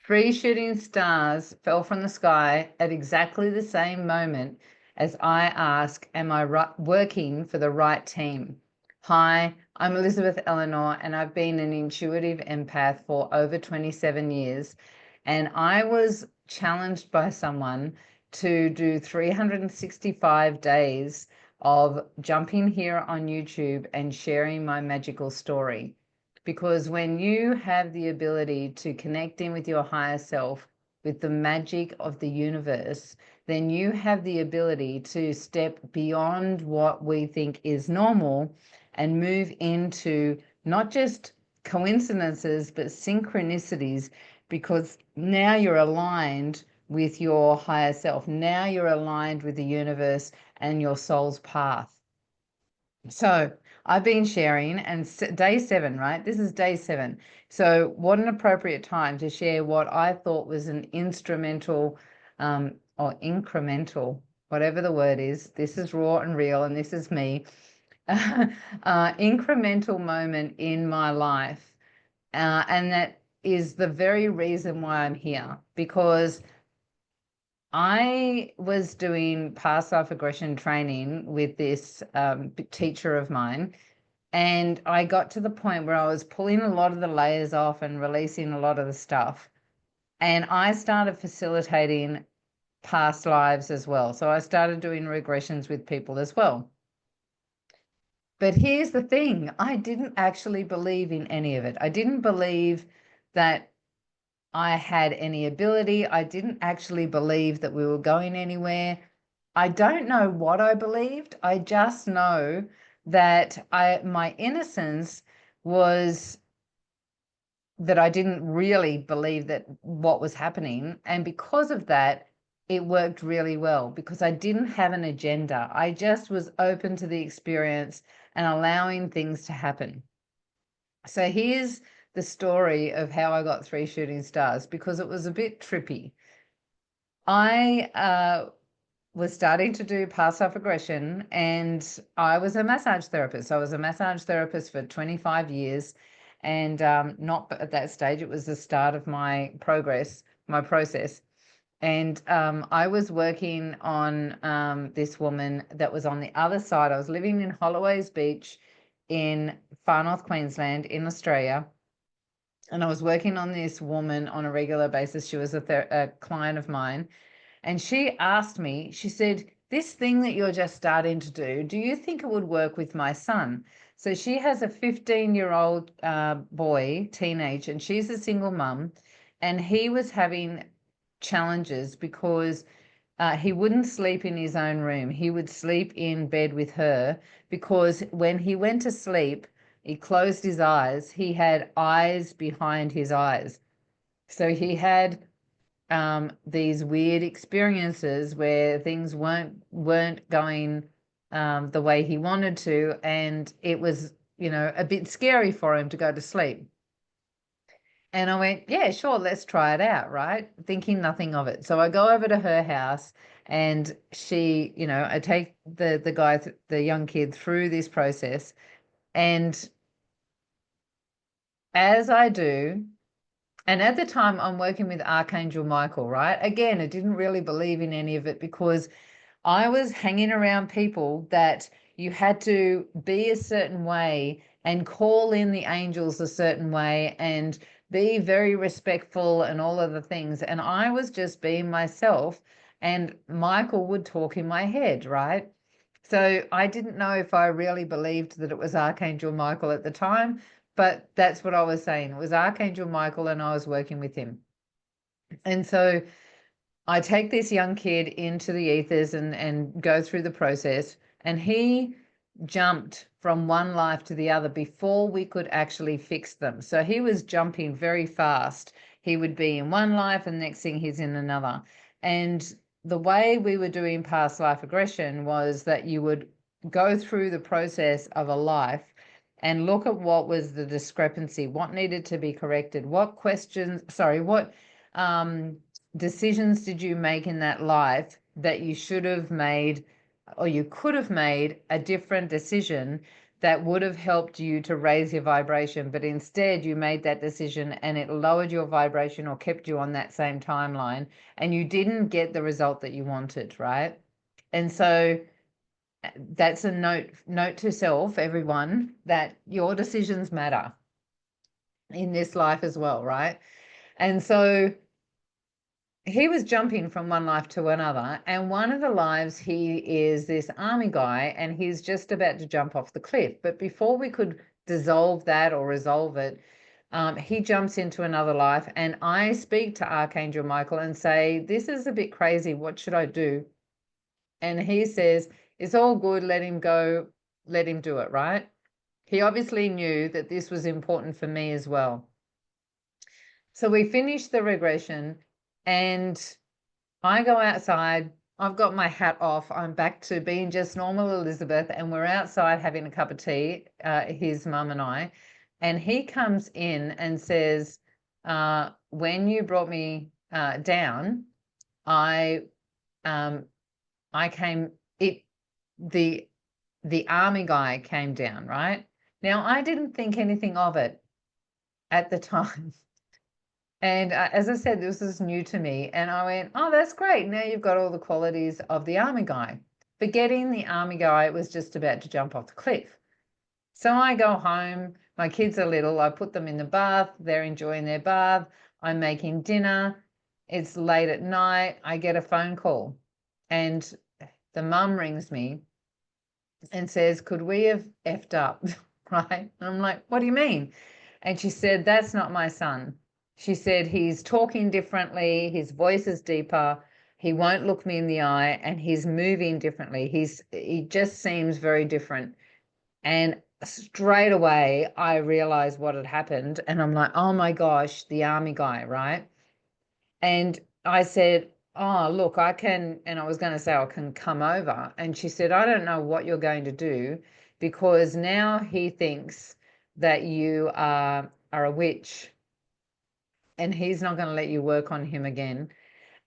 3 shooting stars fell from the sky at exactly the same moment as I ask, am I working for the right team? Hi, I'm Elizabeth Eleanor, and I've been an intuitive empath for over 27 years. And I was challenged by someone to do 365 days of jumping here on YouTube and sharing my magical story. Because when you have the ability to connect in with your higher self, with the magic of the universe, then you have the ability to step beyond what we think is normal and move into not just coincidences, but synchronicities, because now you're aligned with your higher self. Now you're aligned with the universe and your soul's path. So I've been sharing, and day 7, right? This is day 7. So what an appropriate time to share what I thought was an instrumental or incremental, whatever the word is. This is raw and real, and this is me. Incremental moment in my life. And that is the very reason why I'm here, because I was doing past life aggression training with this teacher of mine, and I got to the point where I was pulling a lot of the layers off and releasing a lot of the stuff. And I started facilitating past lives as well. So I started doing regressions with people as well. But here's the thing, I didn't actually believe in any of it. I didn't believe that I had any ability. I didn't actually believe that we were going anywhere. I don't know what I believed. I just know that my innocence was that I didn't really believe that what was happening. And because of that, it worked really well because I didn't have an agenda. I just was open to the experience and allowing things to happen. So here's the story of how I got 3 shooting stars, because it was a bit trippy. I was starting to do past life regression, and I was a massage therapist. I was a massage therapist for 25 years, and not at that stage. It was the start of my progress, my process. And I was working on this woman that was on the other side. I was living in Holloways Beach in far north Queensland in Australia. And I was working on this woman on a regular basis. She was a client of mine. And she asked me, she said, this thing that you're just starting to do you think it would work with my son? So she has a 15-year-old boy, teenage, and she's a single mum. And he was having challenges because he wouldn't sleep in his own room. He would sleep in bed with her, because when he went to sleep, he closed his eyes. He had eyes behind his eyes. So he had these weird experiences where things weren't going the way he wanted to, and it was, a bit scary for him to go to sleep. And I went, yeah, sure, let's try it out, right? Thinking nothing of it. So I go over to her house, and she, I take the guy, the young kid, through this process. And as I do, and at the time I'm working with Archangel Michael, right? Again, I didn't really believe in any of it because I was hanging around people that you had to be a certain way and call in the angels a certain way and be very respectful and all of the things. And I was just being myself, and Michael would talk in my head, right? So I didn't know if I really believed that it was Archangel Michael at the time, but that's what I was saying. It was Archangel Michael, and I was working with him. And so I take this young kid into the ethers and go through the process, and he jumped from one life to the other before we could actually fix them. So he was jumping very fast. He would be in one life, and next thing he's in another. And the way we were doing past life aggression was that you would go through the process of a life and look at what was the discrepancy, what needed to be corrected, what decisions did you make in that life that you should have made, or you could have made a different decision that would have helped you to raise your vibration, but instead you made that decision and it lowered your vibration or kept you on that same timeline, and you didn't get the result that you wanted, right? And so that's a note to self, everyone, that your decisions matter in this life as well, right? And so he was jumping from one life to another, and one of the lives, he is this army guy and he's just about to jump off the cliff. But before we could dissolve that or resolve it, he jumps into another life, and I speak to Archangel Michael and say, this is a bit crazy, what should I do? And he says, it's all good, let him go, let him do it, right? He obviously knew that this was important for me as well. So we finished the regression, and I go outside. I've got my hat off. I'm back to being just normal Elizabeth, and we're outside having a cup of tea, his mum and I. And he comes in and says, when you brought me down, I came, the army guy came down, right? Now, I didn't think anything of it at the time. And as I said, this is new to me. And I went, oh, that's great. Now you've got all the qualities of the army guy. Forgetting the army guy was just about to jump off the cliff. So I go home. My kids are little. I put them in the bath. They're enjoying their bath. I'm making dinner. It's late at night. I get a phone call. And the mum rings me and says, could we have effed up? Right? And I'm like, what do you mean? And she said, that's not my son. She said, he's talking differently, his voice is deeper, he won't look me in the eye, and he's moving differently. He just seems very different. And straight away, I realized what had happened. And I'm like, oh my gosh, the army guy, right? And I said, oh, look, I can, and I was going to say, I can come over. And she said, I don't know what you're going to do, because now he thinks that you are a witch, and he's not going to let you work on him again.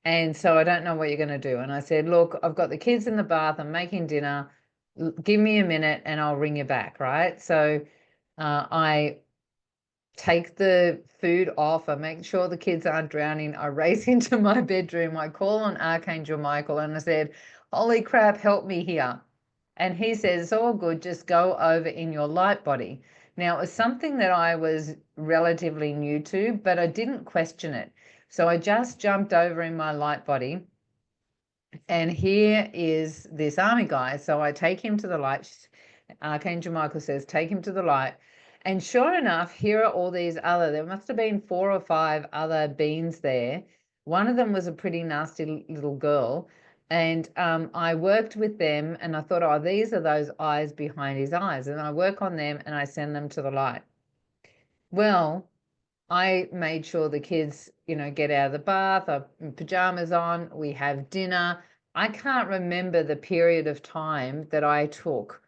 And so I don't know what you're going to do. And I said, look, I've got the kids in the bath, I'm making dinner. Give me a minute and I'll ring you back, right? So I take the food off, I make sure the kids aren't drowning, I race into my bedroom, I call on Archangel Michael and I said, holy crap, help me here. And he says, it's all good, just go over in your light body. Now, it was something that I was relatively new to, but I didn't question it. So I just jumped over in my light body, and here is this army guy. So I take him to the light. Archangel Michael says, take him to the light. And sure enough, here are all these there must have been 4 or 5 other beings there. One of them was a pretty nasty little girl. And I worked with them, and I thought, oh, these are those eyes behind his eyes. And I work on them and I send them to the light. Well, I made sure the kids, get out of the bath, pajamas on, we have dinner. I can't remember the period of time that I took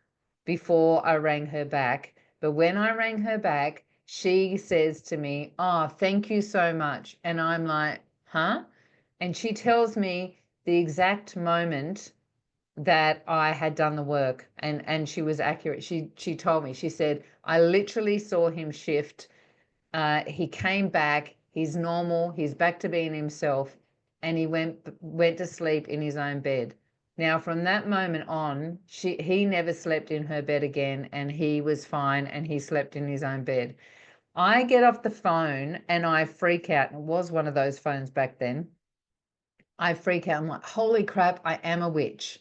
before I rang her back. But when I rang her back, she says to me, oh, thank you so much. And I'm like, huh? And she tells me the exact moment that I had done the work, and she was accurate. She told me, she said, I literally saw him shift. He came back, he's normal, he's back to being himself, and he went to sleep in his own bed. Now, from that moment on, he never slept in her bed again, and he was fine, and he slept in his own bed. I get off the phone and I freak out. It was one of those phones back then. I freak out. I'm like, holy crap, I am a witch.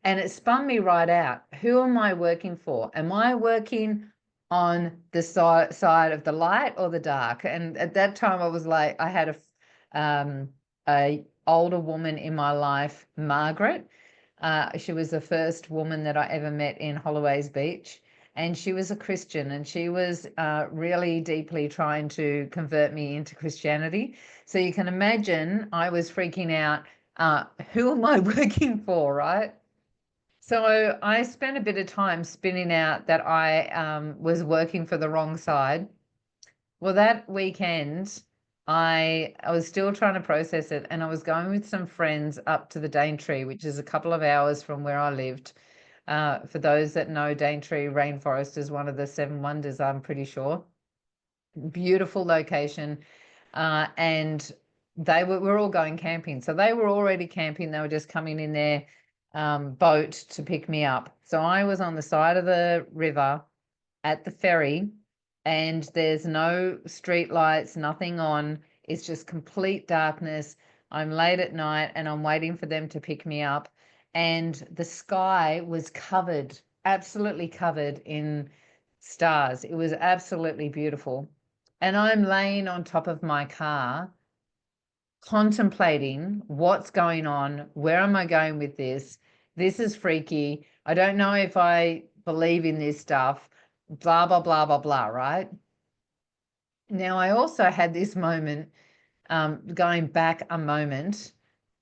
And it spun me right out. Who am I working for? Am I working on the side of the light or the dark? And at that time, I was like, I had a older woman in my life, Margaret. She was the first woman that I ever met in Holloway's Beach. And she was a Christian, and she was really deeply trying to convert me into Christianity. So you can imagine I was freaking out. Who am I working for, right? So I spent a bit of time spinning out that I was working for the wrong side. Well, that weekend, I was still trying to process it, and I was going with some friends up to the Daintree, which is a couple of hours from where I lived. For those that know, Daintree Rainforest is one of the 7 wonders, I'm pretty sure. Beautiful location. And we're all going camping. So they were already camping. They were just coming in their boat to pick me up. So I was on the side of the river at the ferry, and there's no street lights, nothing on. It's just complete darkness. I'm late at night and I'm waiting for them to pick me up. And the sky was covered, absolutely covered in stars. It was absolutely beautiful. And I'm laying on top of my car, contemplating what's going on. Where am I going with this? This is freaky. I don't know if I believe in this stuff, blah, blah, blah, blah, blah, right? Now, I also had this moment, going back a moment,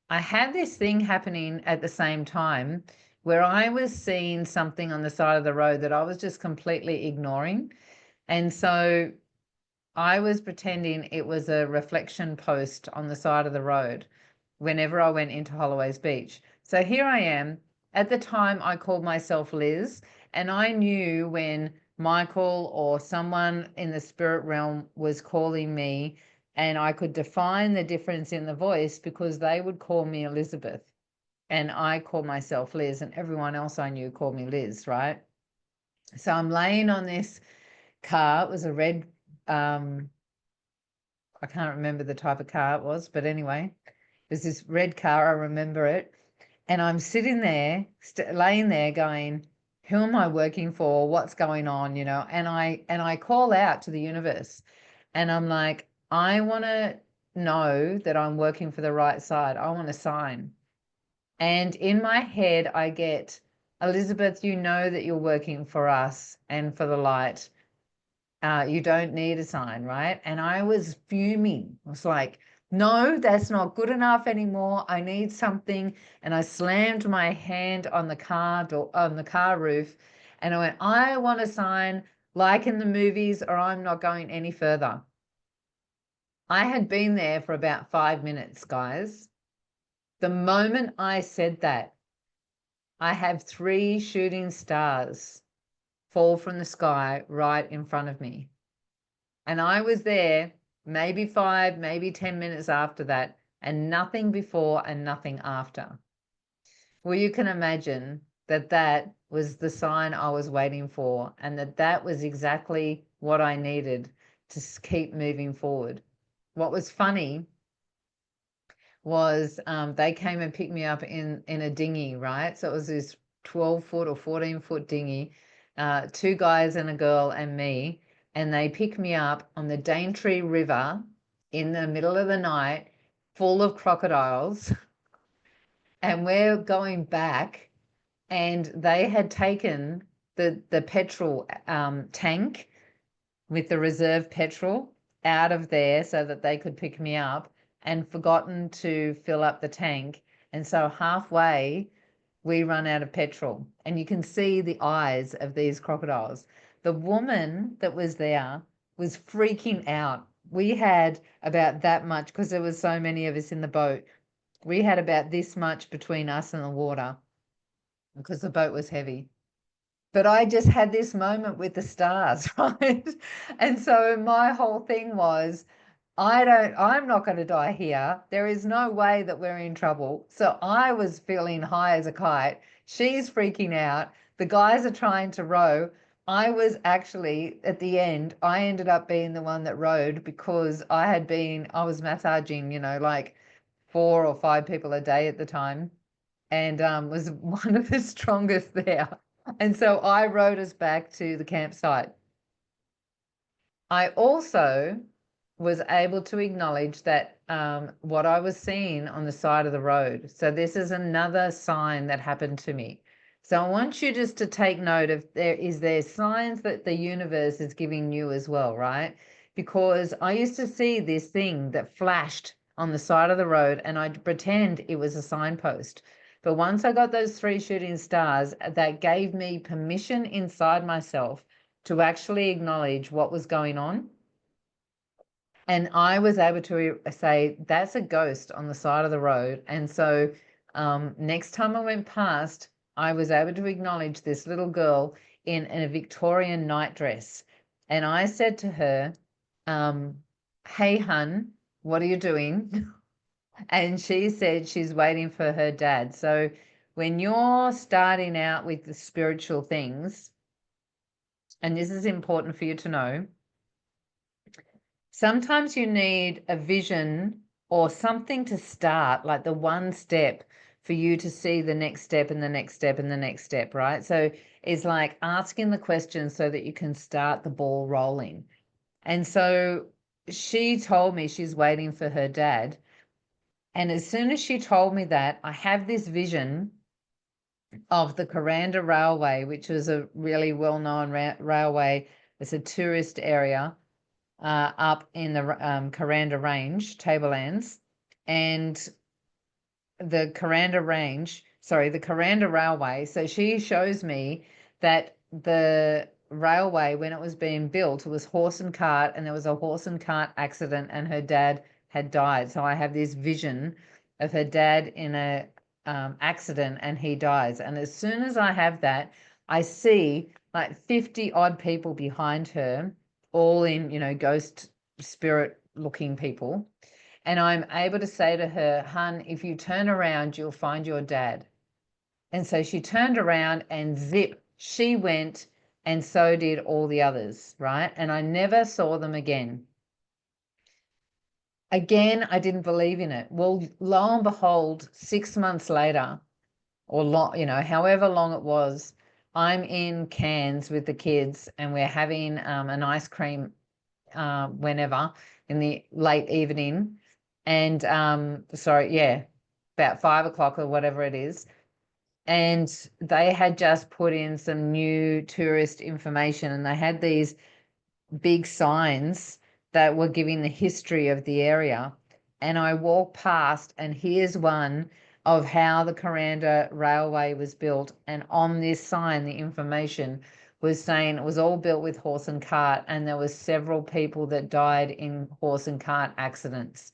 I had this thing happening at the same time where I was seeing something on the side of the road that I was just completely ignoring. And so I was pretending it was a reflection post on the side of the road whenever I went into Holloway's Beach. So here I am. At the time, I called myself Liz, and I knew when Michael or someone in the spirit realm was calling me, and I could define the difference in the voice because they would call me Elizabeth, and I call myself Liz, and everyone else I knew called me Liz, right? So I'm laying on this car. It was a red, I can't remember the type of car it was, but anyway, it was this red car. I remember it. And I'm sitting there, laying there going, who am I working for? What's going on? You know, and I call out to the universe, and I'm like, I want to know that I'm working for the right side. I want to sign. And in my head, I get, Elizabeth, you know that you're working for us and for the light. You don't need a sign, right? And I was fuming. I was like, no, that's not good enough anymore. I need something. And I slammed my hand on the car door, on the car roof, and I went, I want a sign like in the movies, or I'm not going any further. I had been there for about 5 minutes, guys. The moment I said that, I have 3 shooting stars fall from the sky right in front of me. And I was there maybe 5, maybe 10 minutes after that, and nothing before and nothing after. Well, you can imagine that that was the sign I was waiting for, and that was exactly what I needed to keep moving forward. What was funny was they came and picked me up in a dinghy, right? So it was this 12-foot or 14-foot dinghy, 2 guys and a girl and me, and they picked me up on the Daintree River in the middle of the night, full of crocodiles, and we're going back, and they had taken the petrol tank with the reserve petrol out of there so that they could pick me up, and forgotten to fill up the tank. And so halfway, we run out of petrol, and you can see the eyes of these crocodiles. The woman that was there was freaking out. We had about that much, because there was so many of us in the boat. We had about this much between us and the water because the boat was heavy. But I just had this moment with the stars, right? And so my whole thing was, I'm not going to die here. There is no way that we're in trouble. So I was feeling high as a kite. She's freaking out. The guys are trying to row. I was actually, at the end, I ended up being the one that rowed, because I was massaging, like 4 or 5 people a day at the time, and was one of the strongest there. And so I rowed us back to the campsite. I also was able to acknowledge that what I was seeing on the side of the road. So this is another sign that happened to me. So I want you just to take note of, there signs that the universe is giving you as well, right? Because I used to see this thing that flashed on the side of the road, and I'd pretend it was a signpost. But once I got those 3 shooting stars, that gave me permission inside myself to actually acknowledge what was going on. And I was able to say, that's a ghost on the side of the road. And so next time I went past, I was able to acknowledge this little girl in a Victorian nightdress. And I said to her, hey, hun, what are you doing? And she said she's waiting for her dad. So when you're starting out with the spiritual things, and this is important for you to know, sometimes you need a vision or something to start, like the one step for you to see the next step and the next step and the next step, right? So it's like asking the question so that you can start the ball rolling. And so she told me she's waiting for her dad. And as soon as she told me that, I have this vision of the Kuranda Railway, which was a really well-known railway. It's a tourist area up in the Kuranda Range, Tablelands, and the Kuranda Railway. So she shows me that the railway, when it was being built, it was horse and cart, and there was a horse and cart accident, and her dad had died. So I have this vision of her dad in a accident, and he dies. And as soon as I have that, I see like 50 odd people behind her, all in, ghost spirit looking people. And I'm able to say to her, hun, if you turn around, you'll find your dad. And so she turned around and zip, she went, and so did all the others, right? And I never saw them again. Again, I didn't believe in it. Well, lo and behold, 6 months later, or however long it was, I'm in Cairns with the kids, and we're having an ice cream whenever in the late evening. And about 5 o'clock or whatever it is. And they had just put in some new tourist information, and they had these big signs that were giving the history of the area. And I walked past, and here's one of how the Kuranda Railway was built. And on this sign, the information was saying it was all built with horse and cart, and there was several people that died in horse and cart accidents.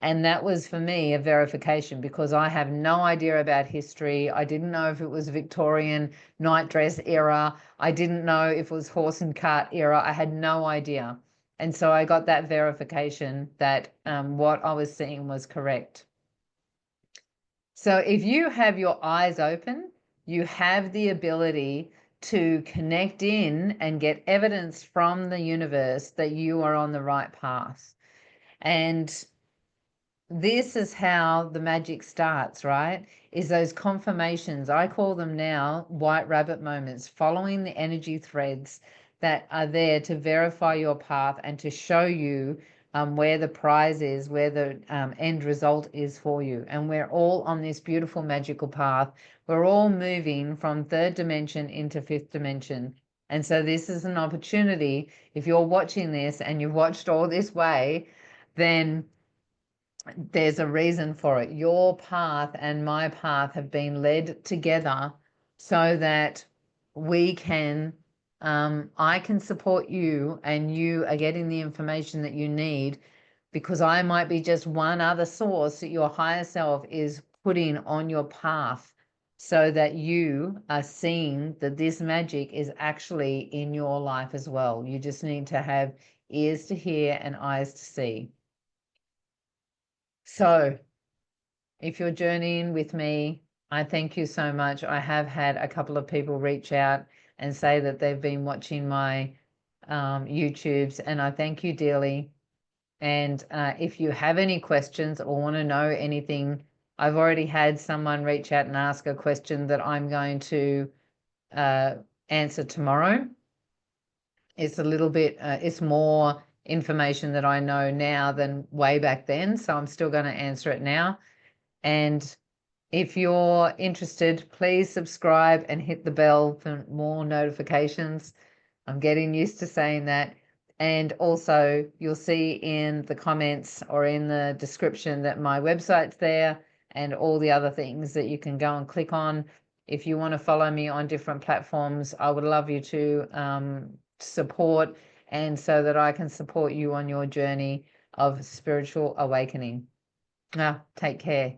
And that was, for me, a verification, because I have no idea about history. I didn't know if it was Victorian nightdress era. I didn't know if it was horse and cart era. I had no idea. And so I got that verification that what I was seeing was correct. So if you have your eyes open, you have the ability to connect in and get evidence from the universe that you are on the right path. And this is how the magic starts, right? Is those confirmations. I call them now white rabbit moments, following the energy threads that are there to verify your path and to show you where the prize is, where the end result is for you. And we're all on this beautiful magical path. We're all moving from third dimension into fifth dimension. And so this is an opportunity. If you're watching this and you've watched all this way, then there's a reason for it. Your path and my path have been led together so that we can, I can support you, and you are getting the information that you need, because I might be just one other source that your higher self is putting on your path, so that you are seeing that this magic is actually in your life as well. You just need to have ears to hear and eyes to see. So if you're journeying with me, I thank you so much. I have had a couple of people reach out and say that they've been watching my YouTubes, and I thank you dearly. And if you have any questions or want to know anything, I've already had someone reach out and ask a question that I'm going to answer tomorrow. It's a little bit, it's more information that I know now than way back then, so I'm still going to answer it now. And if you're interested, please subscribe and hit the bell for more notifications. I'm getting used to saying that. And also, you'll see in the comments or in the description that my website's there, and all the other things that you can go and click on. If you want to follow me on different platforms, I would love you to support, and so that I can support you on your journey of spiritual awakening. Now, take care.